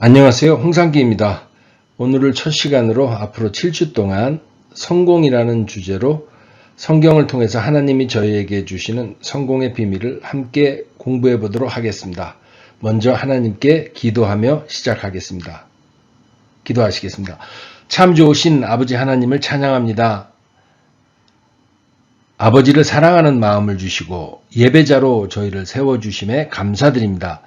안녕하세요. 홍상기입니다. 오늘을 첫 시간으로 앞으로 7주 동안 성공이라는 주제로 성경을 통해서 하나님이 저희에게 주시는 성공의 비밀을 함께 공부해 보도록 하겠습니다. 먼저 하나님께 기도하며 시작하겠습니다. 기도하시겠습니다. 참 좋으신 아버지 하나님을 찬양합니다. 아버지를 사랑하는 마음을 주시고 예배자로 저희를 세워주심에 감사드립니다.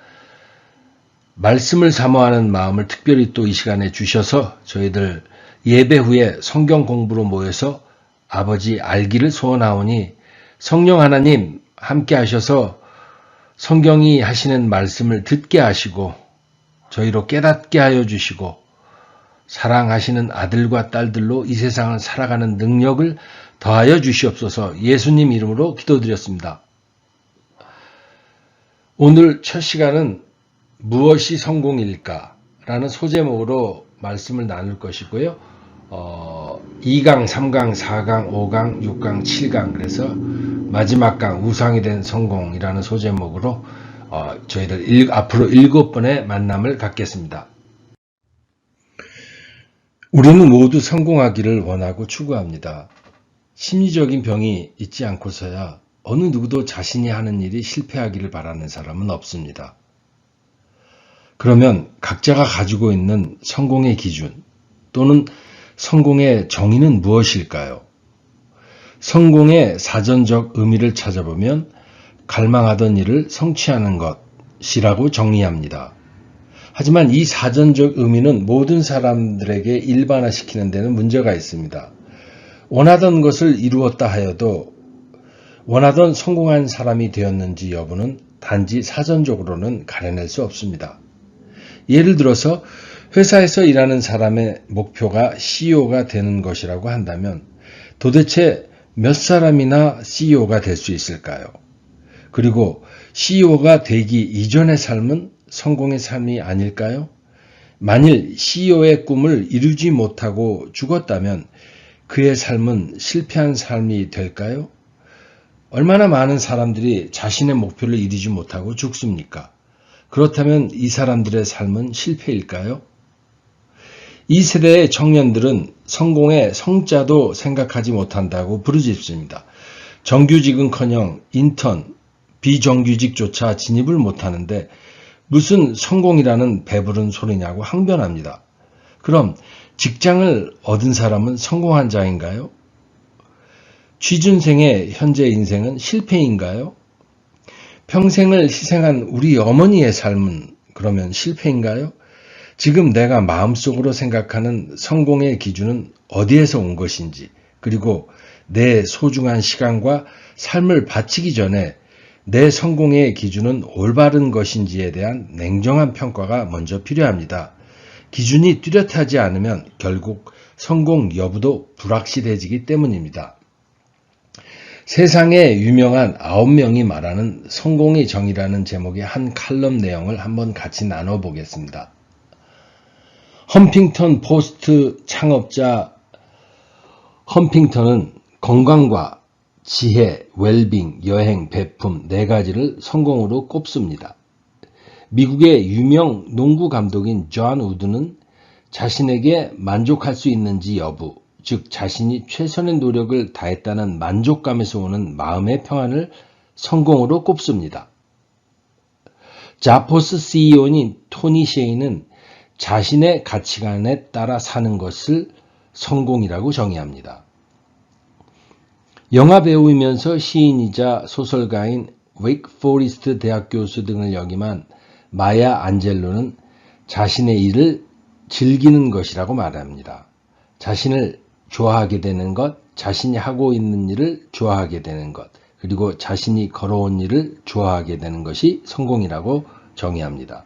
말씀을 사모하는 마음을 특별히 또 이 시간에 주셔서 저희들 예배 후에 성경 공부로 모여서 아버지 알기를 소원하오니 성령 하나님 함께 하셔서 성경이 하시는 말씀을 듣게 하시고 저희로 깨닫게 하여 주시고 사랑하시는 아들과 딸들로 이 세상을 살아가는 능력을 더하여 주시옵소서. 예수님 이름으로 기도드렸습니다. 오늘 첫 시간은 무엇이 성공일까? 라는 소제목으로 말씀을 나눌 것이고요. 2강, 3강, 4강, 5강, 6강, 7강 그래서 마지막 강 우상이 된 성공이라는 소제목으로 저희들 앞으로 7번의 만남을 갖겠습니다. 우리는 모두 성공하기를 원하고 추구합니다. 심리적인 병이 있지 않고서야 어느 누구도 자신이 하는 일이 실패하기를 바라는 사람은 없습니다. 그러면 각자가 가지고 있는 성공의 기준 또는 성공의 정의는 무엇일까요? 성공의 사전적 의미를 찾아보면 갈망하던 일을 성취하는 것이라고 정의합니다. 하지만 이 사전적 의미는 모든 사람들에게 일반화시키는 데는 문제가 있습니다. 원하던 것을 이루었다 하여도 원하던 성공한 사람이 되었는지 여부는 단지 사전적으로는 가려낼 수 없습니다. 예를 들어서 회사에서 일하는 사람의 목표가 CEO가 되는 것이라고 한다면 도대체 몇 사람이나 CEO가 될 수 있을까요? 그리고 CEO가 되기 이전의 삶은 성공의 삶이 아닐까요? 만일 CEO의 꿈을 이루지 못하고 죽었다면 그의 삶은 실패한 삶이 될까요? 얼마나 많은 사람들이 자신의 목표를 이루지 못하고 죽습니까? 그렇다면 이 사람들의 삶은 실패일까요? 이 세대의 청년들은 성공의 성자도 생각하지 못한다고 부르짖습니다. 정규직은커녕 인턴, 비정규직조차 진입을 못하는데 무슨 성공이라는 배부른 소리냐고 항변합니다. 그럼 직장을 얻은 사람은 성공한 자인가요? 취준생의 현재 인생은 실패인가요? 평생을 희생한 우리 어머니의 삶은 그러면 실패인가요? 지금 내가 마음속으로 생각하는 성공의 기준은 어디에서 온 것인지, 그리고 내 소중한 시간과 삶을 바치기 전에 내 성공의 기준은 올바른 것인지에 대한 냉정한 평가가 먼저 필요합니다. 기준이 뚜렷하지 않으면 결국 성공 여부도 불확실해지기 때문입니다. 세상에 유명한 9명이 말하는 성공의 정의라는 제목의 한 칼럼 내용을 한번 같이 나눠보겠습니다. 험핑턴 포스트 창업자 험핑턴은 건강과 지혜, 웰빙, 여행, 베품 4가지를 성공으로 꼽습니다. 미국의 유명 농구 감독인 존 우드는 자신에게 만족할 수 있는지 여부, 즉 자신이 최선의 노력을 다했다는 만족감에서 오는 마음의 평안을 성공으로 꼽습니다. 자포스 CEO인 토니 셰이는 자신의 가치관에 따라 사는 것을 성공이라고 정의합니다. 영화 배우이면서 시인이자 소설가인 웨이크 포리스트 대학 교수 등을 역임한 마야 안젤로는 자신의 일을 즐기는 것이라고 말합니다. 자신을 좋아하게 되는 것, 자신이 하고 있는 일을 좋아하게 되는 것, 그리고 자신이 걸어온 일을 좋아하게 되는 것이 성공이라고 정의합니다.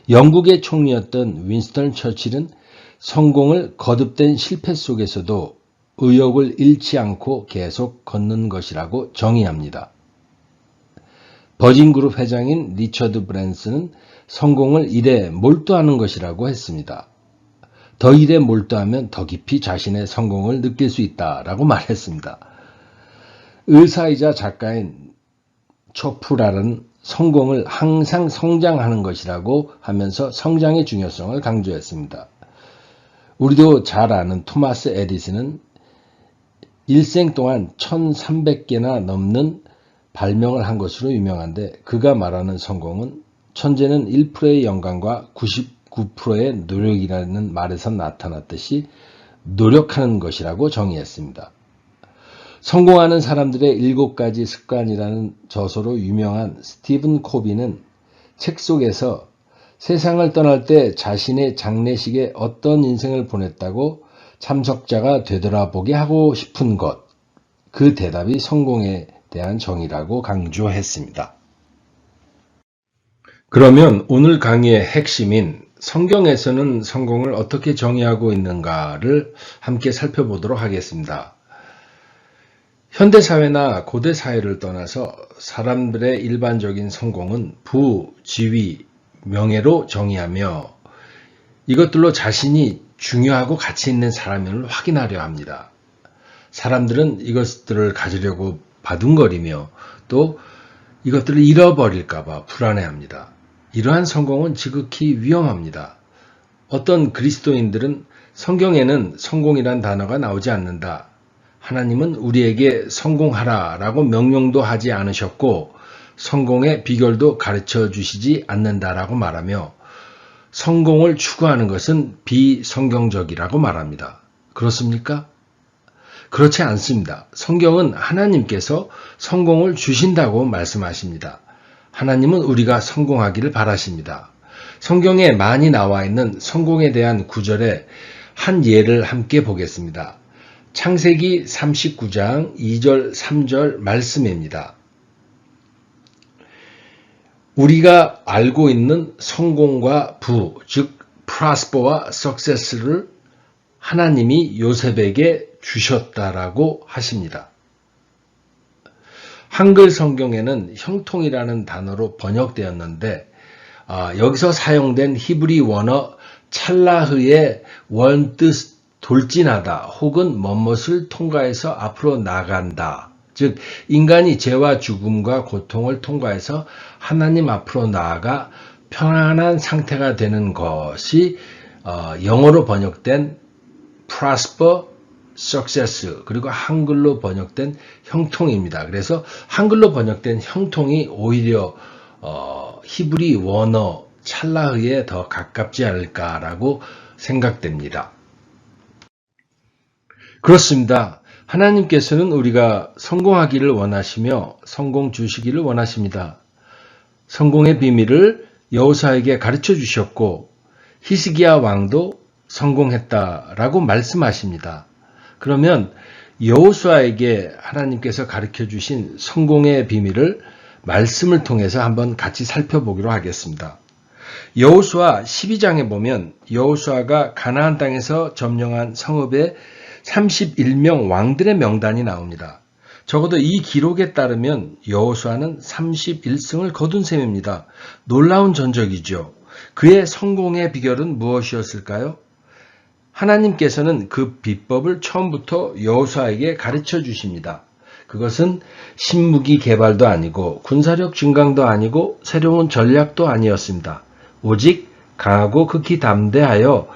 영국의 총리였던 윈스턴 처칠은 성공을 거듭된 실패 속에서도 의욕을 잃지 않고 계속 걷는 것이라고 정의합니다. 버진그룹 회장인 리처드 브랜슨은 성공을 일에 몰두하는 것이라고 했습니다. 더 일에 몰두하면 더 깊이 자신의 성공을 느낄 수 있다라고 말했습니다. 의사이자 작가인 초프라는 성공을 항상 성장하는 것이라고 하면서 성장의 중요성을 강조했습니다. 우리도 잘 아는 토마스 에디슨은 일생 동안 1300개나 넘는 발명을 한 것으로 유명한데, 그가 말하는 성공은 천재는 1%의 영감과 99%의 노력이라는 말에서 나타났듯이 노력하는 것이라고 정의했습니다. 성공하는 사람들의 7가지 습관이라는 저서로 유명한 스티븐 코비는 책 속에서 세상을 떠날 때 자신의 장례식에 어떤 인생을 보냈다고 참석자가 되돌아보게 하고 싶은 것, 그 대답이 성공에 대한 정의라고 강조했습니다. 그러면 오늘 강의의 핵심인 성경에서는 성공을 어떻게 정의하고 있는가를 함께 살펴보도록 하겠습니다. 현대사회나 고대사회를 떠나서 사람들의 일반적인 성공은 부, 지위, 명예로 정의하며 이것들로 자신이 중요하고 가치 있는 사람임을 확인하려 합니다. 사람들은 이것들을 가지려고 바둥거리며 또 이것들을 잃어버릴까봐 불안해합니다. 이러한 성공은 지극히 위험합니다. 어떤 그리스도인들은 성경에는 성공이란 단어가 나오지 않는다. 하나님은 우리에게 성공하라 라고 명령도 하지 않으셨고 성공의 비결도 가르쳐 주시지 않는다라고 말하며 성공을 추구하는 것은 비성경적이라고 말합니다. 그렇습니까? 그렇지 않습니다. 성경은 하나님께서 성공을 주신다고 말씀하십니다. 하나님은 우리가 성공하기를 바라십니다. 성경에 많이 나와 있는 성공에 대한 구절의 한 예를 함께 보겠습니다. 창세기 39장 2절 3절 말씀입니다. 우리가 알고 있는 성공과 부, 즉 prosper와 success를 하나님이 요셉에게 주셨다라고 하십니다. 한글 성경에는 형통이라는 단어로 번역되었는데 여기서 사용된 히브리 원어 찰라흐의 원뜻 돌진하다 혹은 뭐뭇을 통과해서 앞으로 나간다. 즉 인간이 죄와 죽음과 고통을 통과해서 하나님 앞으로 나아가 편안한 상태가 되는 것이 영어로 번역된 prosper, success 그리고 한글로 번역된 형통입니다. 그래서 한글로 번역된 형통이 오히려 히브리 원어 찰라흐에 더 가깝지 않을까라고 생각됩니다. 그렇습니다. 하나님께서는 우리가 성공하기를 원하시며 성공 주시기를 원하십니다. 성공의 비밀을 여호수아에게 가르쳐 주셨고 히스기야 왕도 성공했다라고 말씀하십니다. 그러면 여호수아에게 하나님께서 가르쳐 주신 성공의 비밀을 말씀을 통해서 한번 같이 살펴보기로 하겠습니다. 여호수아 12장에 보면 여호수아가 가나안 땅에서 점령한 성읍의 31명 왕들의 명단이 나옵니다. 적어도 이 기록에 따르면 여호수아는 31승을 거둔 셈입니다. 놀라운 전적이죠. 그의 성공의 비결은 무엇이었을까요? 하나님께서는 그 비법을 처음부터 여호수아에게 가르쳐 주십니다. 그것은 신무기 개발도 아니고 군사력 증강도 아니고 새로운 전략도 아니었습니다. 오직 강하고 극히 담대하여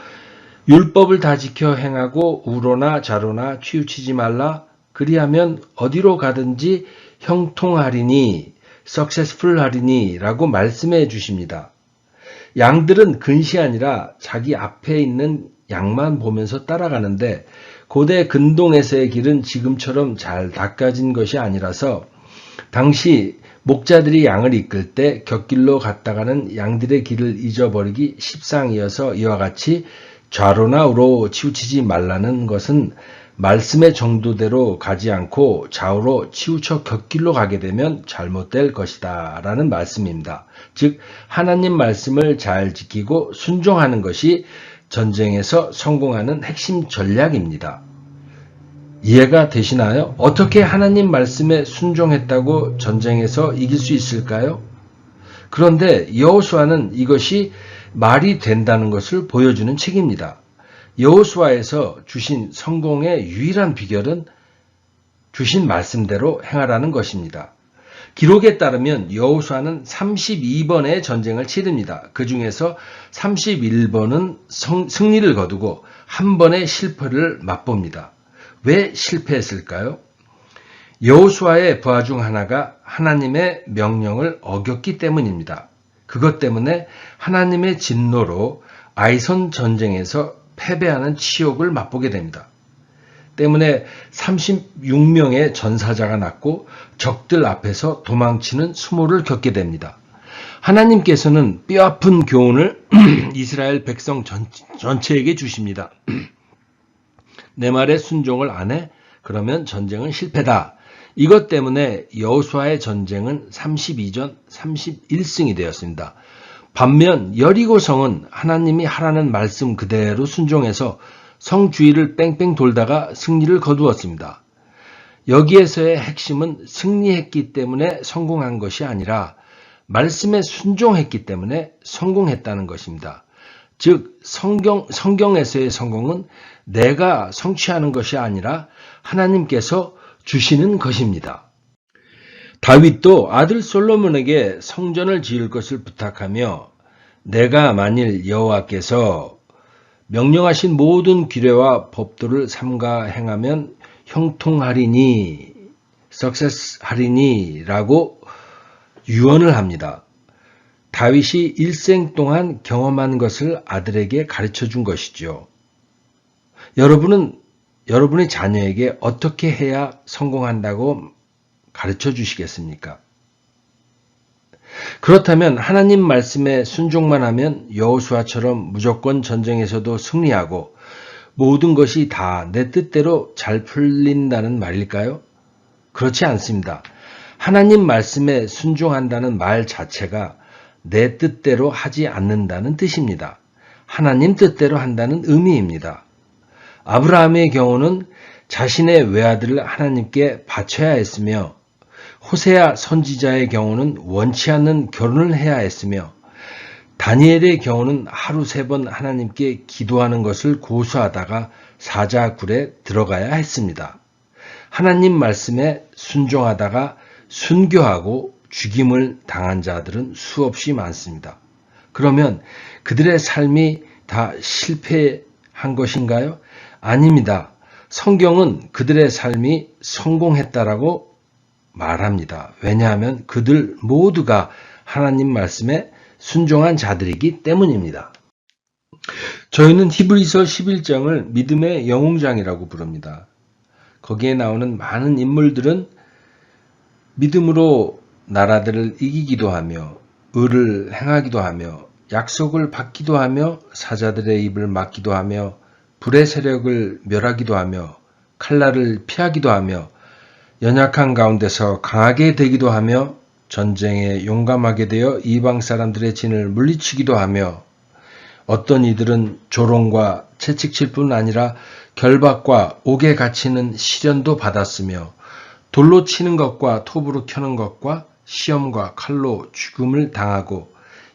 율법을 다 지켜 행하고 우로나 좌로나 치우치지 말라. 그리하면 어디로 가든지 형통하리니 successful 하리니 라고 말씀해 주십니다. 양들은 근시 아니라 자기 앞에 있는 양만 보면서 따라가는데 고대 근동에서의 길은 지금처럼 잘 닦아진 것이 아니라서 당시 목자들이 양을 이끌 때 곁길로 갔다가는 양들의 길을 잊어버리기 십상이어서 이와 같이 좌로나 우로 치우치지 말라는 것은 말씀의 정도대로 가지 않고 좌우로 치우쳐 곁길로 가게 되면 잘못될 것이다 라는 말씀입니다. 즉 하나님 말씀을 잘 지키고 순종하는 것이 전쟁에서 성공하는 핵심 전략입니다. 이해가 되시나요? 어떻게 하나님 말씀에 순종했다고 전쟁에서 이길 수 있을까요? 그런데 여호수아는 이것이 말이 된다는 것을 보여주는 책입니다. 여호수아에서 주신 성공의 유일한 비결은 주신 말씀대로 행하라는 것입니다. 기록에 따르면 여호수아는 32번의 전쟁을 치릅니다. 그 중에서 31번은 승리를 거두고 한 번의 실패를 맛봅니다. 왜 실패했을까요? 여호수아의 부하 중 하나가 하나님의 명령을 어겼기 때문입니다. 그것 때문에 하나님의 진노로 아이선 전쟁에서 패배하는 치욕을 맛보게 됩니다. 때문에 36명의 전사자가 났고 적들 앞에서 도망치는 수모를 겪게 됩니다. 하나님께서는 뼈아픈 교훈을 이스라엘 백성 전체에게 주십니다. 내 말에 순종을 안 해? 그러면 전쟁은 실패다. 이것 때문에 여호수아의 전쟁은 32전 31승이 되었습니다. 반면 여리고성은 하나님이 하라는 말씀 그대로 순종해서 성 주위를 뺑뺑 돌다가 승리를 거두었습니다. 여기에서의 핵심은 승리했기 때문에 성공한 것이 아니라 말씀에 순종했기 때문에 성공했다는 것입니다. 즉 성경에서의 성공은 내가 성취하는 것이 아니라 하나님께서 주시는 것입니다. 다윗도 아들 솔로몬에게 성전을 지을 것을 부탁하며 내가 만일 여호와께서 명령하신 모든 규례와 법도를 삼가 행하면 형통하리니 석세스하리니 라고 유언을 합니다. 다윗이 일생 동안 경험한 것을 아들에게 가르쳐 준 것이죠. 여러분의 자녀에게 어떻게 해야 성공한다고 가르쳐 주시겠습니까? 그렇다면 하나님 말씀에 순종만 하면 여호수아처럼 무조건 전쟁에서도 승리하고 모든 것이 다 내 뜻대로 잘 풀린다는 말일까요? 그렇지 않습니다. 하나님 말씀에 순종한다는 말 자체가 내 뜻대로 하지 않는다는 뜻입니다. 하나님 뜻대로 한다는 의미입니다. 아브라함의 경우는 자신의 외아들을 하나님께 바쳐야 했으며 호세아 선지자의 경우는 원치 않는 결혼을 해야 했으며 다니엘의 경우는 하루 3번 하나님께 기도하는 것을 고수하다가 사자굴에 들어가야 했습니다. 하나님 말씀에 순종하다가 순교하고 죽임을 당한 자들은 수없이 많습니다. 그러면 그들의 삶이 다 실패한 것인가요? 아닙니다. 성경은 그들의 삶이 성공했다라고 말합니다. 왜냐하면 그들 모두가 하나님 말씀에 순종한 자들이기 때문입니다. 저희는 히브리서 11장을 믿음의 영웅장이라고 부릅니다. 거기에 나오는 많은 인물들은 믿음으로 나라들을 이기기도 하며 의를 행하기도 하며 약속을 받기도 하며 사자들의 입을 막기도 하며 불의 세력을 멸하기도 하며 칼날을 피하기도 하며 연약한 가운데서 강하게 되기도 하며 전쟁에 용감하게 되어 이방 사람들의 진을 물리치기도 하며 어떤 이들은 조롱과 채찍질 뿐 아니라 결박과 옥에 갇히는 시련도 받았으며 돌로 치는 것과 톱으로 켜는 것과 시험과 칼로 죽음을 당하고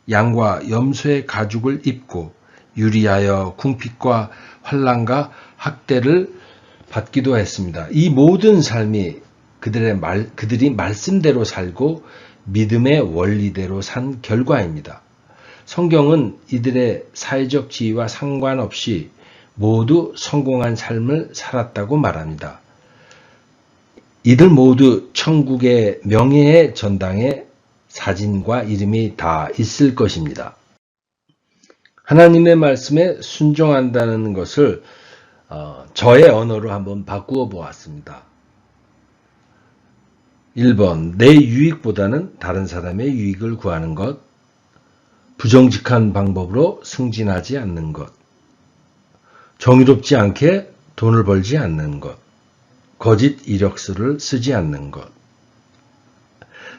양과 염소의 가죽을 입고 유리하여 궁핍과 환난과 학대를 받기도 했습니다. 이 모든 삶이 그들이 말씀대로 살고 믿음의 원리대로 산 결과입니다. 성경은 이들의 사회적 지위와 상관없이 모두 성공한 삶을 살았다고 말합니다. 이들 모두 천국의 명예의 전당에 사진과 이름이 다 있을 것입니다. 하나님의 말씀에 순종한다는 것을 저의 언어로 한번 바꾸어 보았습니다. 1번, 내 유익보다는 다른 사람의 유익을 구하는 것, 부정직한 방법으로 승진하지 않는 것, 정의롭지 않게 돈을 벌지 않는 것, 거짓 이력서를 쓰지 않는 것,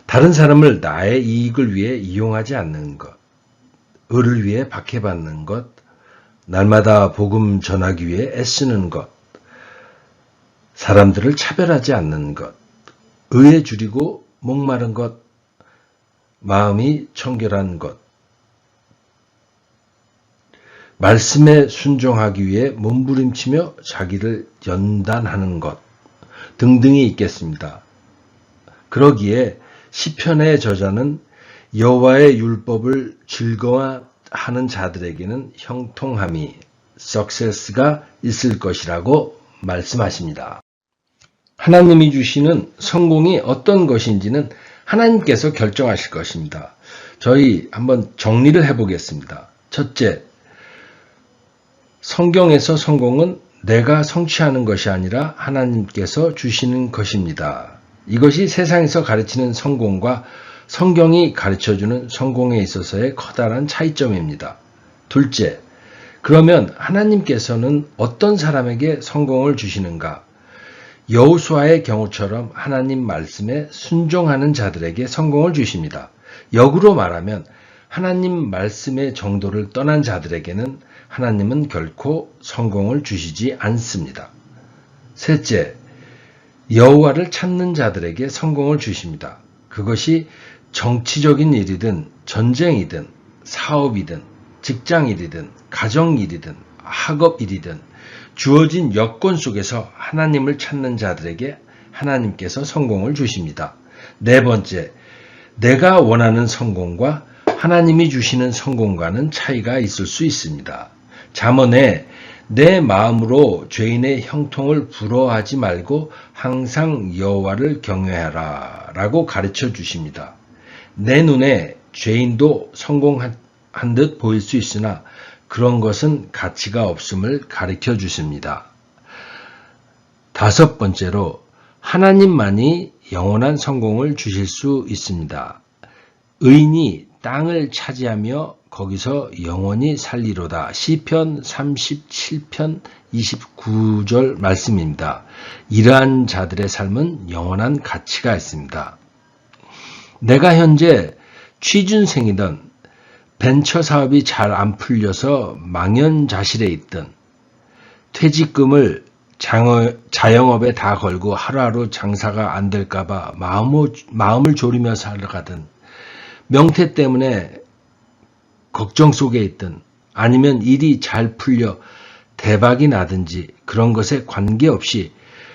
다른 사람을 나의 이익을 위해 이용하지 않는 것, 의를 위해 박해받는 것, 날마다 복음 전하기 위해 애쓰는 것, 사람들을 차별하지 않는 것, 의에 줄이고 목마른 것, 마음이 청결한 것, 말씀에 순종하기 위해 몸부림치며 자기를 연단하는 것 등등이 있겠습니다. 그러기에 시편의 저자는 여호와의 율법을 즐거워하는 자들에게는 형통함이 success가 있을 것이라고 말씀하십니다. 하나님이 주시는 성공이 어떤 것인지는 하나님께서 결정하실 것입니다. 저희 한번 정리를 해보겠습니다. 첫째, 성경에서 성공은 내가 성취하는 것이 아니라 하나님께서 주시는 것입니다. 이것이 세상에서 가르치는 성공과 성경이 가르쳐주는 성공에 있어서의 커다란 차이점입니다. 둘째, 그러면 하나님께서는 어떤 사람에게 성공을 주시는가? 여호수아의 경우처럼 하나님 말씀에 순종하는 자들에게 성공을 주십니다. 역으로 말하면 하나님 말씀의 정도를 떠난 자들에게는 하나님은 결코 성공을 주시지 않습니다. 셋째, 여호와를 찾는 자들에게 성공을 주십니다. 그것이 정치적인 일이든 전쟁이든 사업이든 직장일이든 가정일이든 학업일이든 주어진 여건 속에서 하나님을 찾는 자들에게 하나님께서 성공을 주십니다. 네 번째, 내가 원하는 성공과 하나님이 주시는 성공과는 차이가 있을 수 있습니다. 잠언에 내 마음으로 죄인의 형통을 부러워하지 말고 항상 여호와를 경외하라 라고 가르쳐 주십니다. 내 눈에 죄인도 성공한 듯 보일 수 있으나 그런 것은 가치가 없음을 가르쳐 주십니다. 다섯 번째로 하나님만이 영원한 성공을 주실 수 있습니다. 의인이 땅을 차지하며 거기서 영원히 살리로다. 시편 37편 29절 말씀입니다. 이러한 자들의 삶은 영원한 가치가 있습니다. 내가 현재 취준생이든 벤처 사업이 잘 안 풀려서 망연자실에 있든 퇴직금을 자영업에 다 걸고 하루하루 장사가 안 될까봐 마음을 졸이며 살아가든 명태 때문에 걱정 속에 있든 아니면 일이 잘 풀려 대박이 나든지 그런 것에 관계없이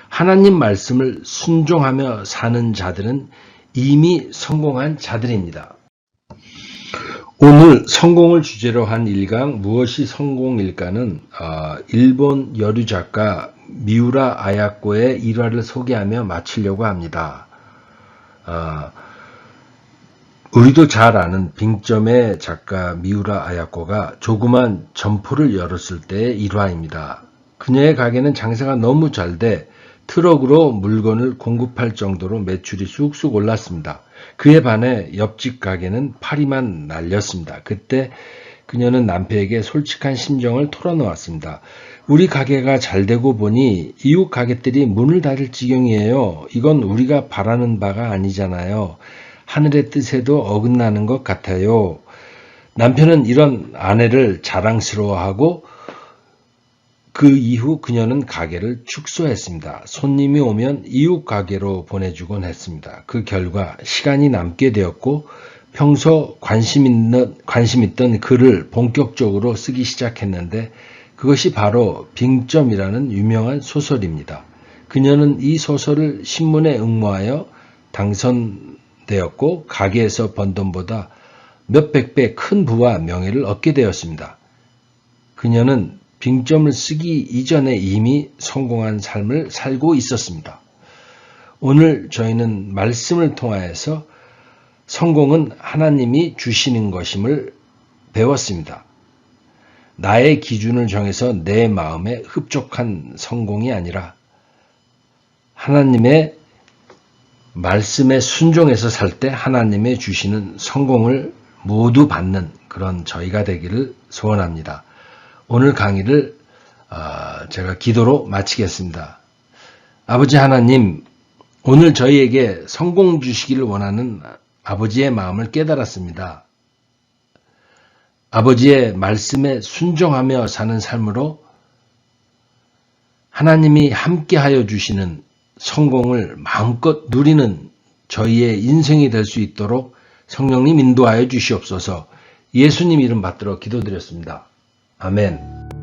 하나님 말씀을 순종하며 사는 자들은 이미 성공한 자들입니다. 오늘 성공을 주제로 한 1강 무엇이 성공일까는 일본 여류 작가 미우라 아야코의 일화를 소개하며 마치려고 합니다. 우리도 잘 아는 빙점의 작가 미우라 아야코가 조그만 점포를 열었을 때의 일화입니다. 그녀의 가게는 장사가 너무 잘 돼 트럭으로 물건을 공급할 정도로 매출이 쑥쑥 올랐습니다. 그에 반해 옆집 가게는 파리만 날렸습니다. 그때 그녀는 남편에게 솔직한 심정을 털어놓았습니다. 우리 가게가 잘 되고 보니 이웃 가게들이 문을 닫을 지경이에요. 이건 우리가 바라는 바가 아니잖아요. 하늘의 뜻에도 어긋나는 것 같아요. 남편은 이런 아내를 자랑스러워하고 그 이후 그녀는 가게를 축소했습니다. 손님이 오면 이웃 가게로 보내주곤 했습니다. 그 결과 시간이 남게 되었고 평소 관심 있던 글을 본격적으로 쓰기 시작했는데 그것이 바로 빙점이라는 유명한 소설입니다. 그녀는 이 소설을 신문에 응모하여 당선되었고 가게에서 번 돈보다 몇백 배 큰 부와 명예를 얻게 되었습니다. 그녀는 빙점을 쓰기 이전에 이미 성공한 삶을 살고 있었습니다. 오늘 저희는 말씀을 통하여서 성공은 하나님이 주시는 것임을 배웠습니다. 나의 기준을 정해서 내 마음에 흡족한 성공이 아니라 하나님의 말씀에 순종해서 살 때 하나님의 주시는 성공을 모두 받는 그런 저희가 되기를 소원합니다. 오늘 강의를 제가 기도로 마치겠습니다. 아버지 하나님, 오늘 저희에게 성공 주시기를 원하는 아버지의 마음을 깨달았습니다. 아버지의 말씀에 순종하며 사는 삶으로 하나님이 함께하여 주시는 성공을 마음껏 누리는 저희의 인생이 될 수 있도록 성령님 인도하여 주시옵소서. 예수님 이름 받들어 기도드렸습니다. 아멘.